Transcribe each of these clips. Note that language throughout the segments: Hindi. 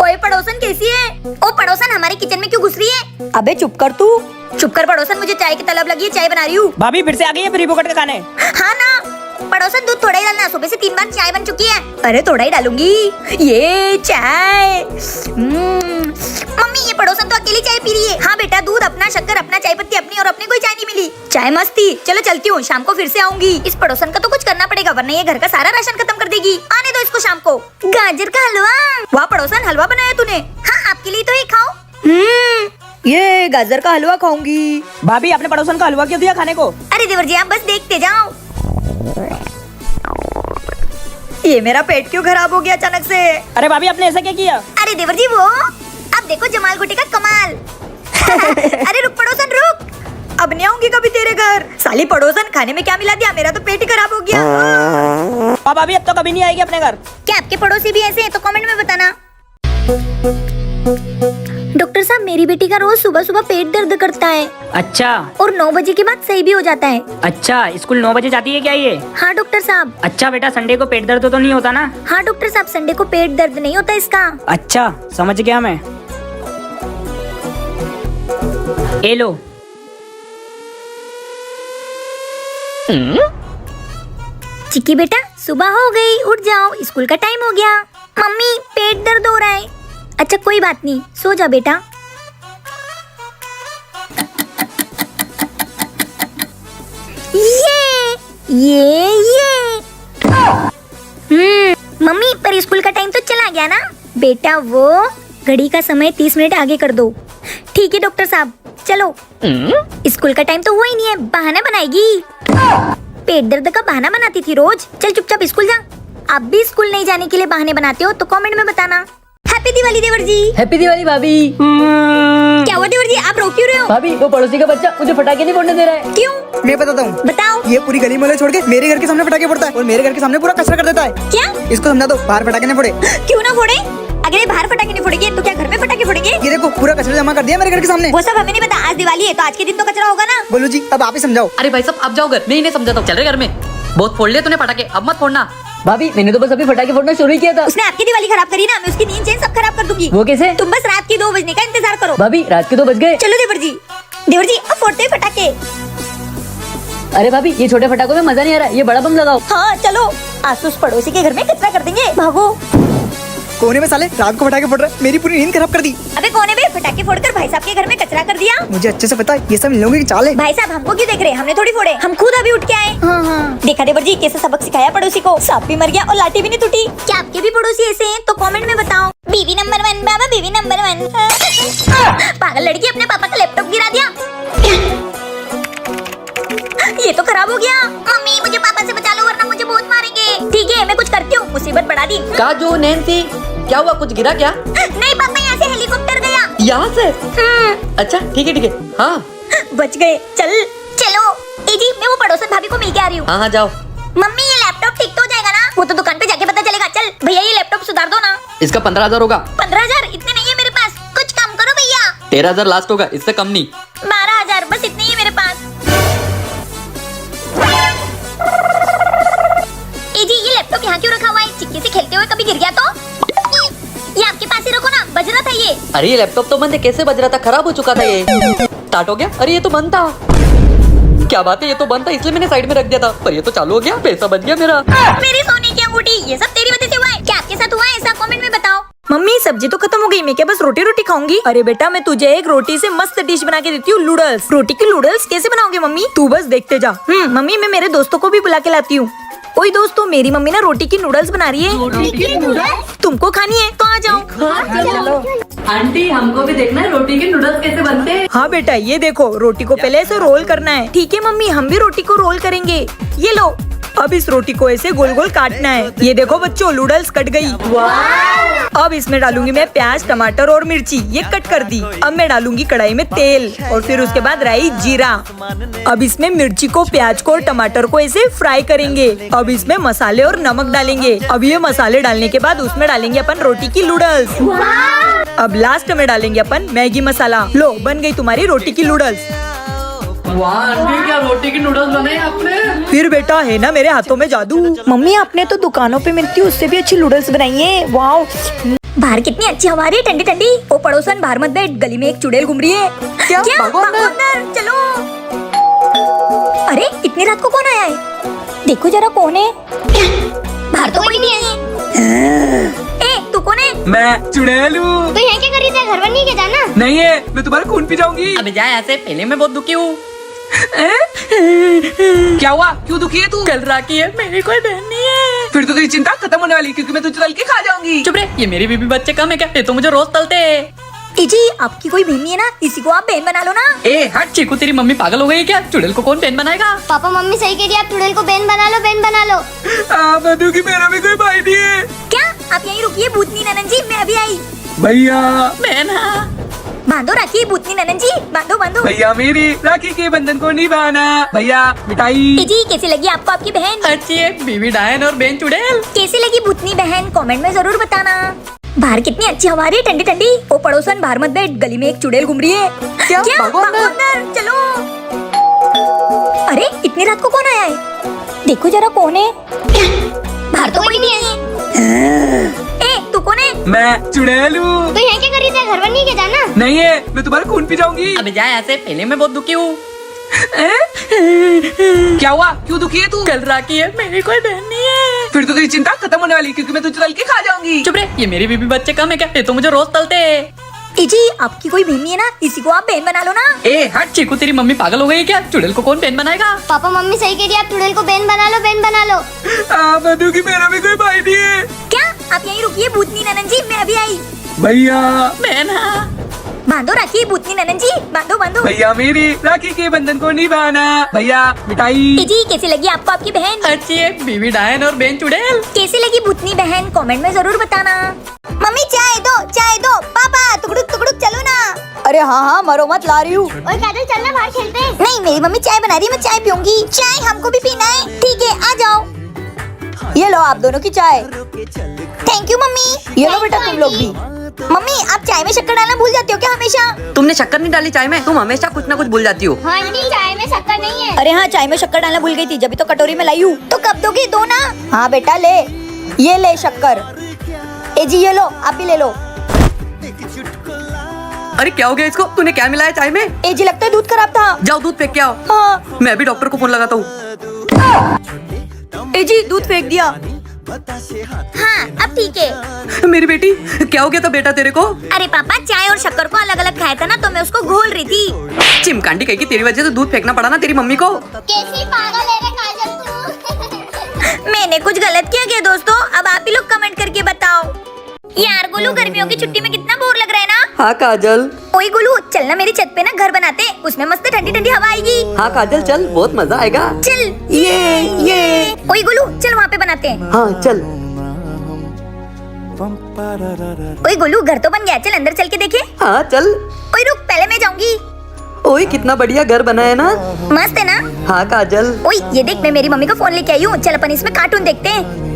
ओए पड़ोसन कैसी है? ओ पड़ोसन हमारे किचन में क्यों घुस रही है? अबे चुप कर तू। चुप कर पड़ोसन, मुझे चाय की तलब लगी है, चाय बना रही हूँ। भाभी फिर से आ गई है फ्री फोकट का खाने। हाँ ना पड़ोसन, दूध थोड़ा ही डालना, सुबह से 3 बार चाय बन चुकी है। अरे थोड़ा ही डालूंगी। ये चाय मम्मी, ये पड़ोसन तो अकेली चाय पी रही है। हाँ बेटा, दूध अपना, शक्कर अपना, चाय पत्ती अपनी, और अपने कोई चाय नहीं मिली। चाय मस्त थी। चलो चलती हूँ, शाम को फिर से आऊंगी। इस पड़ोसन का तो कुछ करना पड़ेगा, वरना ये घर का सारा राशन खत्म कर देगी। आने दो इसको शाम को। गाजर का हलवा। वाह पड़ोसन, हलवा बनाया तूने? हाँ आपके लिए तो ही खाओ। ये गाजर का हलवा खाऊंगी। भाभी आपने पड़ोसन का हलवा क्यों दिया खाने को? अरे देवर जी, आप बस देखते जाओ। ये मेरा पेट क्यों खराब हो गया अचानक से? अरे भाभी आपने ऐसा क्या किया? अरे देवर जी, वो अब देखो जमाल गुटी का कमाल। अरे रुक पड़ोसन रुक, अब नहीं आऊंगी कभी तेरे घर। साली पड़ोसन, खाने में क्या मिला दिया? मेरा तो पेट ही खराब हो गया। और भाभी अब तो कभी नहीं आएगी अपने घर। क्या आपके पड़ोसी भी ऐसे हैं? तो कमेंट में बताना। डॉक्टर साहब, मेरी बेटी का रोज सुबह सुबह पेट दर्द करता है अच्छा और 9 बजे के बाद सही भी हो जाता है। अच्छा, स्कूल 9 बजे जाती है क्या ये? हाँ डॉक्टर साहब। अच्छा बेटा, संडे को पेट दर्द तो नहीं होता ना? हाँ डॉक्टर साहब, संडे को पेट दर्द नहीं होता इसका। अच्छा समझ गया मैं। ए लो। चिक्की बेटा, सुबह हो गई, उठ जाओ, स्कूल का टाइम हो गया। मम्मी पेट दर्द हो रहा है। अच्छा कोई बात नहीं, सो जा बेटा। ये मम्मी, पर स्कूल का टाइम तो चला गया ना? बेटा वो घड़ी का समय 30 मिनट आगे कर दो। ठीक है डॉक्टर साहब, चलो। स्कूल का टाइम तो हुआ ही नहीं है, बहाना बनाएगी। पेट दर्द का बहाना बनाती थी रोज। चल चुपचाप स्कूल जा। आप भी स्कूल नहीं जाने के लिए बहाने बनाते हो तो कमेंट में बताना। हैप्पी दिवाली देवर जी। हैप्पी दिवाली भाभी। क्या हुआ देवर जी, आप रो क्यों रहे हो? भाभी वो पड़ोसी का बच्चा मुझे पटाखे नहीं फोड़ने दे रहा है। क्यों? मैं बताता हूँ। बताओ। ये पूरी गली मोहल्ले छोड़ के मेरे घर के सामने पटाखे फोड़ता है और मेरे घर के सामने पूरा कचरा कर देता है। क्या? इसको समझा दो, बाहर पटाखे नहीं फोड़े। क्यों ना फोड़े? अगर ये बाहर पटाखे नहीं फोड़ेंगे तो क्या घर में पटाखे फोड़ेंगे? ये देखो, पूरा कचरा जमा कर दिया मेरे घर के सामने। वो सब हमें नहीं पता, आज दिवाली है तो आज के दिन तो कचरा होगा ना। बोलो जी, अब आप ही समझाओ। अरे भाई साहब, आप जाओ घर, मैं इन्हें समझाता हूँ। चल रहे घर में, बहुत फोड़ लिया तूने पटाखे, अब मत फोड़ना। भाभी मैंने तो बस अभी पटाखे फोड़ना शुरू ही किया था। उसने आपकी दिवाली खराब करी ना, मैं उसकी नींद चैन सब खराब कर दूंगी। वो कैसे? तुम बस रात के 2 बजने का इंतजार करो। भाभी रात के 2 बज गए। चलो देवर जी। देवर जी, अब फोड़ते हैं पटाखे। अरे भाभी ये छोटे पटाखों में मजा नहीं आ रहा, ये बड़ा बम लगाओ। हाँ चलो, आज उस पड़ोसी के घर में कचरा कर देंगे। भागो। कोने में साले रात को पटाखे फोड़ रहे, मेरी पूरी नींद खराब कर दी। अबे कोने में पटाखे फोड़कर भाई साहब के घर में कचरा कर दिया। मुझे अच्छे से पता है, ये सब इन लोगों की चाल है। भाई साहब हमको क्यों देख रहे हैं? हमने थोड़ी फोड़े, हम खुद अभी उठ के आए। हाँ। देखा देवर जी कैसे सबक सिखाया पड़ोसी को। सांप भी मर गया और लाठी भी नहीं टूटी। क्या आपके भी पड़ोसी ऐसे हैं? तो कमेंट में बताओ। बीवी नंबर 1 बाबा, बीवी नंबर 1। पागल लड़की, अपने पापा का लैपटॉप गिरा दिया। ये तो खराब हो गया। मम्मी मुझे पापा से बचा लो वरना मुझे बहुत मारेंगे। ठीक है मैं कुछ करती हूँ, मुसीबत बढ़ा दी। काजू, नैन्सी, क्या हुआ? कुछ गिरा क्या? नहीं पापा, यहाँ से हेलीकॉप्टर गया। यहाँ से? अच्छा ठीक है। हाँ बच गए। चलो। ए जी, मैं वो पड़ोसन भाभी को मिल के आ रही हूँ। हाँ जाओ। मम्मी ये लैपटॉप ठीक तो हो जाएगा ना? वो तो दुकान पे जाके पता चलेगा। चल भैया, ये लैपटॉप सुधार दो ना। इसका 15,000 होगा। 15,000 इतने नहीं है मेरे पास, कुछ कम करो भैया। 13,000 लास्ट होगा, इससे कम नहीं। 12,000 बस, इतने ही है मेरे पास। ए जी, ये लैपटॉप यहाँ क्यों रखा हुआ है? चिक्की से खेलते हुए कभी गिर गया तो? ये आपके पास ही रखो ना, बज रहा था ये। अरे ये लैपटॉप तो बंद है, कैसे बज रहा था? खराब हो चुका था ये। स्टार्ट हो गया? अरे ये तो बंद था। क्या बात है, ये तो बंद था इसलिए मैंने साइड में रख दिया था, पर ये तो चालू हो गया, पैसा बच गया मेरा। मेरी सोने की अंगूठी, ये सब तेरी वजह से हुआ है। क्या आपके साथ हुआ है ऐसा? कमेंट में बताओ। मम्मी सब्जी तो खत्म हो गई, मैं क्या बस रोटी खाऊंगी? अरे बेटा, मैं तुझे एक रोटी से मस्त डिश बना के देती हूँ, नूडल्स। रोटी की नूडल्स कैसे बनाओगे मम्मी? तू बस देखते जा। मम्मी मैं मेरे दोस्तों को भी बुला के लाती हूँ। ओए दोस्तों, मेरी मम्मी ना रोटी की नूडल्स बना रही है। तुमको खानी है तो आ जाओ। आंटी हमको भी देखना है रोटी के नूडल्स कैसे बनते हैं। हाँ बेटा, ये देखो, रोटी को पहले ऐसे रोल करना है। ठीक है मम्मी, हम भी रोटी को रोल करेंगे। ये लो, अब इस रोटी को ऐसे गोल गोल काटना है। ये देखो बच्चों, नूडल्स कट गई। अब इसमें डालूंगी मैं प्याज, टमाटर और मिर्ची, ये कट कर दी। अब मैं डालूंगी कढ़ाई में तेल और फिर उसके बाद राई, जीरा। अब इसमें मिर्ची को, प्याज को और टमाटर को ऐसे फ्राई करेंगे। अब इसमें मसाले और नमक डालेंगे। अब ये मसाले डालने के बाद उसमें डालेंगे अपन रोटी की नूडल्स। अब लास्ट में डालेंगे अपन मैगी मसाला। लो, बन गई तुम्हारी रोटी की नूडल्स। वाह आंटी, क्या रोटी की नूडल्स बनाए आपने? फिर बेटा है ना मेरे हाथों में जादू। मम्मी आपने तो दुकानों पे मिलती है उससे भी अच्छी नूडल्स बनाई है। वाओ। बाहर कितनी अच्छी हवा आ रही है, ठंडी ठंडी। ओ पड़ोसन बाहर मत बैठ, गली में एक चुड़ैल घूम रही है। क्या? भागो भागो अंदर, चलो। अरे इतनी रात को कौन आया है? देखो जरा कौन है। बाहर तो कोई नहीं है। ए तू कौन है? मैं चुड़ैल हूँ। तो यहाँ क्या कर रही थी? घर वर नहीं क्या जाना? नहीं है, मैं तुम्हारा खून पी जाऊंगी। अबे जा ऐसे, पहले मैं बहुत दुखी हूँ। क्या हुआ? क्यों दुखी है तू? कल राखी है, मेरी कोई बहन नहीं है। फिर तो तेरी चिंता खत्म होने वाली, क्योंकि मैं तुझे तल के खा जाऊंगी। चुप रे, ये मेरी बीबी बच्चे कम है क्या? ये तो मुझे रोज तलते हैं। ए जी आपकी कोई बहन नहीं है ना, इसी को आप बहन बना लो ना। ए हट चीकू, तेरी मम्मी पागल हो गई क्या? चुड़ैल को कौन बहन बनाएगा? पापा मम्मी सही कह रही है, आप चुड़ैल को बहन बना लो, बहन बना लो। मधु की मेरा भी कोई भाई नहीं है। क्या आप यहीं रुकिए भूतनी ननन जी, मैं अभी आई। भैया बहन बांधो राखी भूतनी ननन जी, बांधो बांधो। भैया मेरी राखी के बंधन को निभाना। भैया ए मिठाई। जी कैसी लगी आपको आपकी बहन? अच्छी है, बीवी डायन और बहन चुड़ैल। कैसी लगी भूतनी बहन? कमेंट में जरूर बताना। बाहर कितनी अच्छी हवा आ रही है, ठंडी ठंडी। ओ पड़ोसन बाहर मत बैठ, गली में एक चुड़ैल घूम रही है। क्या? भागो अंदर, चलो। अरे इतनी रात को कौन आया है? देखो जरा कौन है। बाहर तो कोई नहीं है। ए तू कौन है? मैं चुड़ैल हूँ। तो यहाँ क्या कर रही थी? घर वर नहीं क्या जाना? नहीं है, मैं तुम्हारा खून पी जाऊंगी। अबे जा ऐसे, पहले मैं बहुत दुखी हूँ। क्या हुआ? क्यों दुखी है तू? कल राखी है, मेरी कोई बहन नहीं है। फिर तो तेरी चिंता खत्म होने वाली, क्योंकि मैं तुझे तल के खा जाऊंगी। चुप रे, ये मेरी बीबी बच्चे कम है क्या? ये तो मुझे रोज तलते हैं। ए जी आपकी कोई बहन नहीं है ना, इसी को आप बहन बना लो ना। ए हट चीकू, तेरी मम्मी पागल हो गई क्या? चुड़ैल को कौन बहन बनाएगा? पापा मम्मी सही कह रही है, आप चुड़ैल को बहन बना लो, बहन बना लो। मधु की मेरा भी कोई भाई नहीं है। क्या आप यहीं रुकिए भूतनी ननन जी, मैं अभी आई। भैया बहन बांधो राखी भूतनी ननन जी, बांधो बांधो। भैया मेरी राखी के बंधन को निभाना। भैया ए मिठाई। जी कैसी लगी आपको आपकी बहन? अच्छी है, बीवी डायन और बहन चुड़ैल। कैसी लगी भूतनी बहन? कमेंट में जरूर बताना। मम्मी चाय दो, चाय दो। पापा टुकड़ुक टुकड़ुक चलो ना। अरे हाँ हाँ, मरो मत, ला रही हूँ। और काजल चलना बाहर खेलते हैं। नहीं मेरी मम्मी चाय बना रही है, मैं चाय पीऊंगी। चाय हमको भी पीना है। ठीक है आ जाओ। ये लो आप दोनों की चाय। Thank you mummy. ये लो बेटा तुम लोग भी। मम्मी आप चाय में शक्कर डालना भूल जाती हो क्या हमेशा? तुमने शक्कर नहीं डाली चाय में? तुम हमेशा कुछ ना कुछ भूल जाती हो। हाँ आंटी, चाय में शक्कर नहीं है। अरे हाँ, चाय में शक्कर डालना भूल गई थी, जब तो कटोरी में लाई हूँ। तो कब दोगे? दो ना। हाँ बेटा ले, ये ले शक्कर। ए जी ये लो, आप भी ले लो। अरे क्या हो गया इसको? तूने क्या मिलाया चाय में? ए जी लगता है दूध खराब था। जाओ दूध फेंक के आओ। हाँ। मैं भी डॉक्टर को फोन लगाता हूँ। ए जी दूध फेंक दिया। हाँ अब ठीक है। मेरी बेटी, क्या हो गया था बेटा तेरे को? अरे पापा चाय और शक्कर को अलग अलग खाया था ना, तो मैं उसको घोल रही थी। चिमकांडी कही कि तेरी वजह से दूध फेंकना पड़ा ना तेरी मम्मी को। कैसी पागल है रे काजल तू। मैंने कुछ गलत किया क्या दोस्तों? अब आप ही लोग कमेंट करके बताओ। यार गोलू गर्मियों की छुट्टी में कितना बोर लग रहा है ना। हाँ काजल। ओए गोलू चल ना मेरी छत पे ना घर बनाते, उसमें मस्त ठंडी ठंडी हवा आएगी। हाँ काजल चल, बहुत मजा आएगा। चल। ये। ओए गोलू चल वहाँ पे बनाते हैं। हाँ चल। ओए गोलू घर तो बन गया, चल अंदर चल के देखे। हाँ चल। ओए रुक पहले मैं जाऊंगी। ओए कितना बढ़िया घर बना है ना। मस्त है ना। हाँ काजल। ओए ये देख मैं मेरी मम्मी को फोन लेके आई हूँ, चल अपन इसमें कार्टून देखते हैं।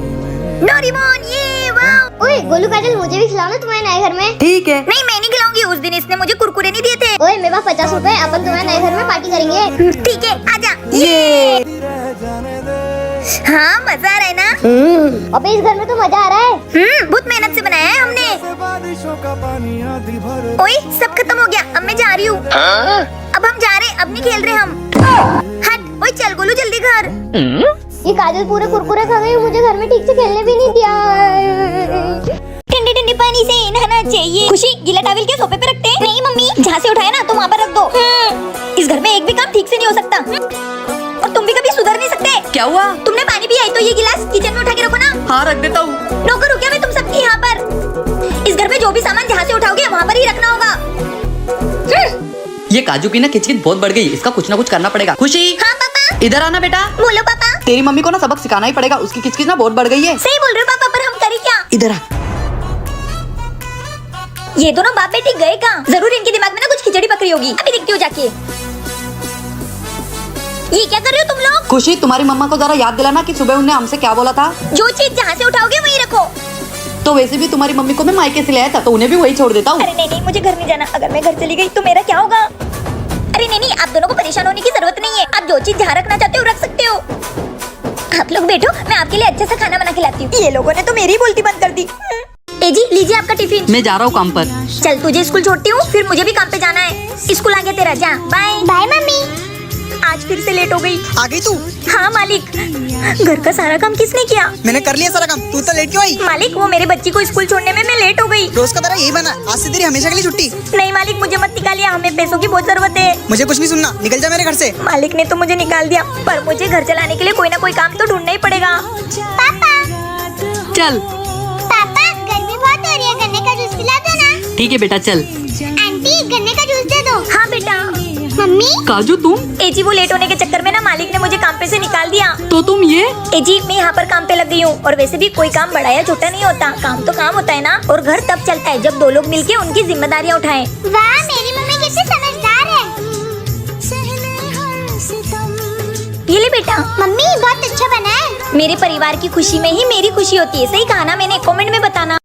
डोरेमोन ये वाह। ओए गोलू काजल मुझे भी खिलाओ ना तुम्हारे नए घर में। ठीक है। नहीं मैं नहीं खिलाऊंगी, उस दिन इसने मुझे कुरकुरे नहीं दिए थे। ओए मेरे पास 50 रुपए, अपन तुम्हारे नए घर में पार्टी करेंगे। ठीक है आजा। हाँ मजा आ रहा है ना। अबे इस घर में तो मजा आ रहा है। बहुत मेहनत से बनाया है हमने। ओए सब खत्म हो गया, अब मैं जा रही हूँ। अब हम जा रहे हैं, अब नहीं खेल रहे हम। हट। ओए चल गोलू जल्दी घर। ये काजल पूरे कुरकुरे खा गई, मुझे घर में ठीक से खेलने भी नहीं दिया। ठंडे ठंडे पानी से नहाना चाहिए। खुशी गीला टॉवल के सोफे पे रखते हैं। नहीं मम्मी जहाँ से उठाया ना तुम वहाँ पर रख दो। इस घर में एक भी काम ठीक से नहीं हो सकता, और तुम भी कभी सुधर नहीं सकते। क्या हुआ? तुमने पानी पिया है तो ये गिलास किचन में उठा के रखो ना। हाँ रख देता हूँ। नौकर हूँ क्या मैं तुम सबकी यहाँ पर? इस घर में जो भी सामान जहाँ से उठाओगे वहाँ पर ही रखना होगा। ये काजू की ना किचकिच बहुत बढ़ गई, इसका कुछ ना कुछ करना पड़ेगा। खुशी हाँ पापा। इधर आना बेटा। बोलो पापा। तेरी मम्मी को ना सबक सिखाना ही पड़ेगा, उसकी किचकिच ना बहुत बढ़ गई है। सही बोल रहे हो पापा, पर हम करें क्या? इधर आ। ये दोनों बाप बेटी गए कहाँ? जरूर इनके दिमाग में ना कुछ खिचड़ी पकड़ी होगी, अभी देखती हो जाके। ये क्या कर रहे हो तुम लोग? खुशी तुम्हारी मम्मा को जरा याद दिलाना कि सुबह उन्हें हमसे क्या बोला था। जो चीज जहाँ से उठाओगे वहीं रखो। तो वैसे भी तुम्हारी मम्मी को मैं मायके से ले आया था, तो उन्हें भी वही छोड़ देता हूँ। अरे नहीं मुझे घर नहीं जाना, अगर मैं घर चली गई तो मेरा क्या होगा? अरे नहीं आप दोनों को परेशान होने की जरूरत नहीं है, आप जो चीज जहाँ रखना चाहते हो रख सकते हो। आप लोग बैठो, मैं आपके लिए अच्छा सा खाना बना के लाती हूँ। ये लोगों ने तो मेरी बोलती बंद कर दी। एजी लीजिए आपका टिफिन। मैं जा रहा हूँ काम पर। चल तुझे स्कूल छोड़ती हूँ, फिर मुझे भी काम पे जाना है। स्कूल आ गया तेरा, जा बाय। Bye mummy. आज फिर से लेट हो गई। आ गई तू? हाँ मालिक, घर का सारा काम किसने किया? मैंने कर लिया सारा काम, तू तो लेट क्यों आई? मालिक वो मेरे बच्ची को स्कूल छोड़ने में मैं लेट हो गई। रोज का तरह यही बना, आज से तेरी हमेशा के लिए छुट्टी। नहीं मालिक मुझे मत निकालिए, हमें पैसों की बहुत जरूरत है। मुझे कुछ नहीं सुनना, निकल जा मेरे घर से। मालिक ने तो मुझे निकाल दिया, पर मुझे घर चलाने के लिए कोई ना कोई काम तो ढूंढना ही पड़ेगा। पापा चल पापा गर्मी बहुत हो रही है, गन्ने का जूस पिला दो ना। ठीक है बेटा चल। आंटी गन्ने का जूस दे दो। हाँ बेटा। मम्मी काजू तुम? एजी वो लेट होने के चक्कर में ना मालिक ने मुझे काम पे से निकाल दिया। तो तुम ये? एजी मैं यहाँ पर काम पे लग गई हूँ, और वैसे भी कोई काम बड़ा या छोटा नहीं होता, काम तो काम होता है ना। और घर तब चलता है जब दो लोग मिलके उनकी जिम्मेदारियाँ उठाएं। वाह मेरी मम्मी कितनी समझदार है। ये ले बेटा। मम्मी बहुत अच्छा बना है। मेरे परिवार की खुशी में ही मेरी खुशी होती है, सही कहा ना मैंने? कमेंट में बताना।